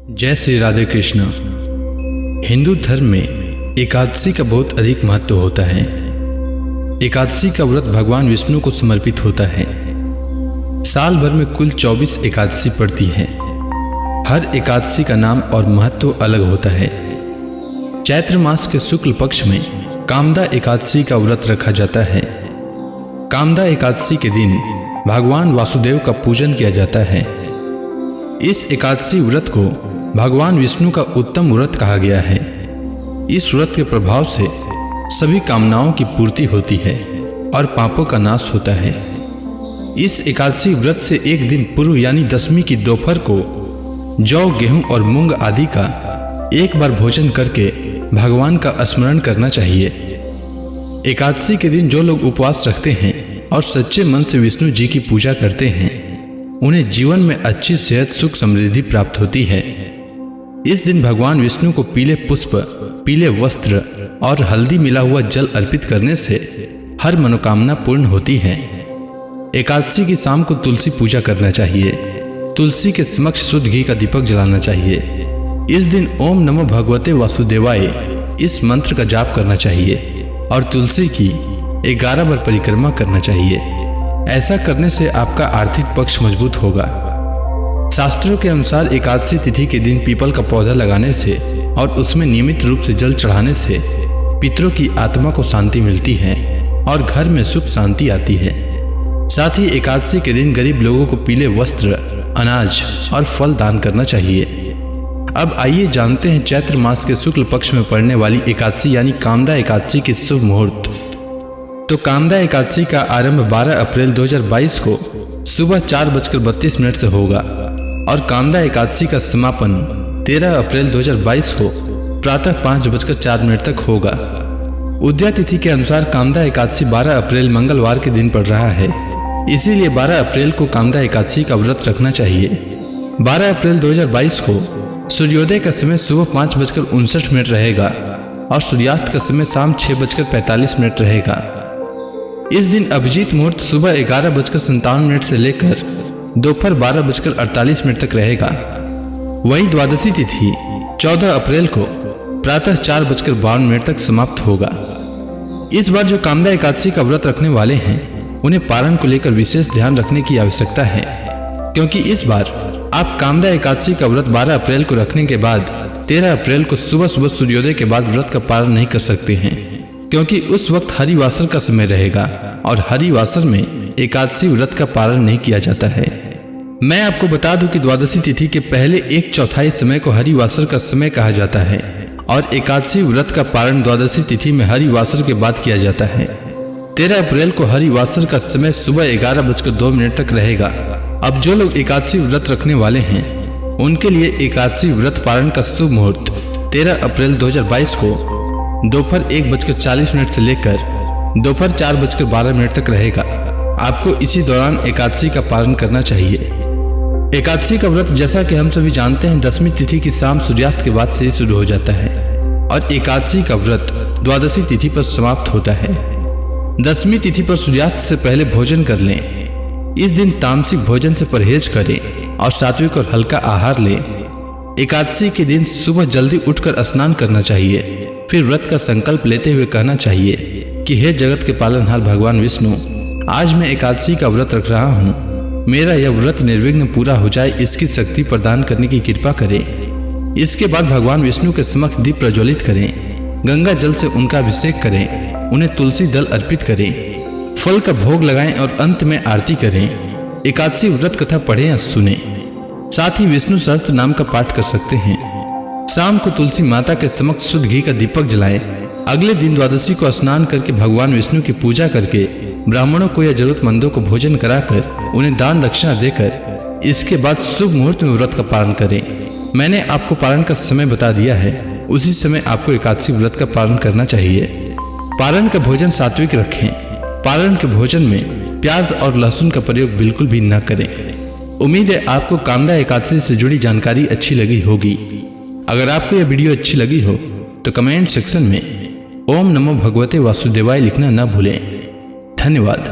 जय श्री राधे कृष्ण। हिंदू धर्म में एकादशी का बहुत अधिक महत्व होता है। एकादशी का व्रत भगवान विष्णु को समर्पित होता है। साल भर में कुल 24 एकादशी पड़ती है। हर एकादशी का नाम और महत्व अलग होता है। चैत्र मास के शुक्ल पक्ष में कामदा एकादशी का व्रत रखा जाता है। कामदा एकादशी के दिन भगवान वासुदेव का पूजन किया जाता है। इस एकादशी व्रत को भगवान विष्णु का उत्तम व्रत कहा गया है। इस व्रत के प्रभाव से सभी कामनाओं की पूर्ति होती है और पापों का नाश होता है। इस एकादशी व्रत से एक दिन पूर्व यानी दशमी की दोपहर को जौ, गेहूं और मूंग आदि का एक बार भोजन करके भगवान का स्मरण करना चाहिए। एकादशी के दिन जो लोग उपवास रखते हैं और सच्चे मन से विष्णु जी की पूजा करते हैं, उन्हें जीवन में अच्छी सेहत, सुख, समृद्धि प्राप्त होती है। इस दिन भगवान विष्णु को पीले पुष्प, पीले वस्त्र और हल्दी मिला हुआ जल अर्पित करने से हर मनोकामना पूर्ण होती है। एकादशी की शाम को तुलसी पूजा करना चाहिए। तुलसी के समक्ष शुद्ध घी का दीपक जलाना चाहिए। इस दिन ओम नमो भगवते वासुदेवाय इस मंत्र का जाप करना चाहिए और तुलसी की 11 बार परिक्रमा करना चाहिए। ऐसा करने से आपका आर्थिक पक्ष मजबूत होगा। शास्त्रों के अनुसार एकादशी तिथि के दिन पीपल का पौधा लगाने से और उसमें नियमित रूप से जल चढ़ाने से पितरों की आत्मा को शांति मिलती है और घर में सुख शांति आती है। साथ ही एकादशी के दिन गरीब लोगों को पीले वस्त्र, अनाज और फल दान करना चाहिए। अब आइए जानते हैं चैत्र मास के शुक्ल पक्ष में पड़ने वाली एकादशी यानी कामदा एकादशी की शुभ मुहूर्त। तो कामदा एकादशी का आरंभ 12 अप्रैल 2022 को सुबह 4:32 से होगा और कामदा एकादशी का समापन 13 अप्रैल 2022 को प्रातः 5:04 तक होगा। उदया तिथि के अनुसार कामदा एकादशी 12 अप्रैल मंगलवार के दिन पड़ रहा है, इसीलिए 12 अप्रैल को कामदा एकादशी का व्रत रखना चाहिए। 12 अप्रैल 2022 को सूर्योदय का समय सुबह 5:59 रहेगा और सूर्यास्त का समय शाम 6:45 रहेगा। इस दिन अभिजीत मुहूर्त सुबह 11:57 से लेकर दोपहर 12:48 तक रहेगा। वहीं द्वादशी तिथि 14 अप्रैल को प्रातः 4:52 तक समाप्त होगा। इस बार जो कामदा एकादशी का व्रत रखने वाले हैं, उन्हें पारण को लेकर विशेष ध्यान रखने की आवश्यकता है, क्योंकि इस बार आप कामदा एकादशी का व्रत 12 अप्रैल को रखने के बाद 13 अप्रैल को सुबह सुबह सूर्योदय के बाद व्रत का पारण नहीं कर सकते हैं, क्योंकि उस वक्त हरिवासर का समय रहेगा और हरिवासर में एकादशी व्रत का पारण नहीं किया जाता है। मैं आपको बता दूं कि द्वादशी तिथि के पहले 1/4 समय को हरिवासर का समय कहा जाता है और एकादशी व्रत का पारण द्वादशी तिथि में हरिवासर के बाद किया जाता है। 13 अप्रैल को हरिवासर का समय सुबह 11:02 तक रहेगा। अब जो लोग एकादशी व्रत रखने वाले हैं, उनके लिए एकादशी व्रत पारण का शुभ मुहूर्त 13 अप्रैल 2022 को दोपहर 1:40 से लेकर दोपहर 4:12 तक रहेगा। आपको इसी दौरान एकादशी का पालन करना चाहिए। एकादशी का व्रत, जैसा कि हम सभी जानते हैं, दशमी तिथि की शाम सूर्यास्त के बाद से ही शुरू हो जाता है और एकादशी का व्रत द्वादशी तिथि पर समाप्त होता है। दशमी तिथि पर सूर्यास्त से पहले भोजन कर लें। इस दिन तामसिक भोजन से परहेज करें और सात्विक और हल्का आहार लें। एकादशी के दिन सुबह जल्दी उठकर स्नान करना चाहिए। फिर व्रत का संकल्प लेते हुए कहना चाहिए कि हे जगत के पालनहार भगवान विष्णु, आज मैं एकादशी का व्रत रख रहा हूँ। मेरा यह व्रत निर्विघ्न पूरा हो जाए, इसकी शक्ति प्रदान करने की कृपा करें। इसके बाद भगवान विष्णु के समक्ष दीप प्रज्वलित करें, गंगा जल से उनका अभिषेक करें, उन्हें तुलसी दल अर्पित करें, फल का भोग लगाएं और अंत में आरती करें। एकादशी व्रत कथा पढ़ें या सुने। साथ ही विष्णु सहस्त्र नाम का पाठ कर सकते हैं। शाम को तुलसी माता के समक्ष शुद्ध घी का दीपक जलाएं। अगले दिन द्वादशी को स्नान करके भगवान विष्णु की पूजा करके ब्राह्मणों को या जरूरतमंदों को भोजन कराकर उन्हें दान दक्षिणा देकर इसके बाद शुभ मुहूर्त में व्रत का पालन करें। मैंने आपको पारण का समय बता दिया है, उसी समय आपको एकादशी व्रत का पालन करना चाहिए। पारण का भोजन सात्विक रखें। पारण के भोजन में प्याज और लहसुन का प्रयोग बिल्कुल भी न करें। उम्मीद है आपको कामदा एकादशी से जुड़ी जानकारी अच्छी लगी होगी। अगर आपको यह वीडियो अच्छी लगी हो तो कमेंट सेक्शन में ओम नमो भगवते वासुदेवाय लिखना न भूलें। धन्यवाद।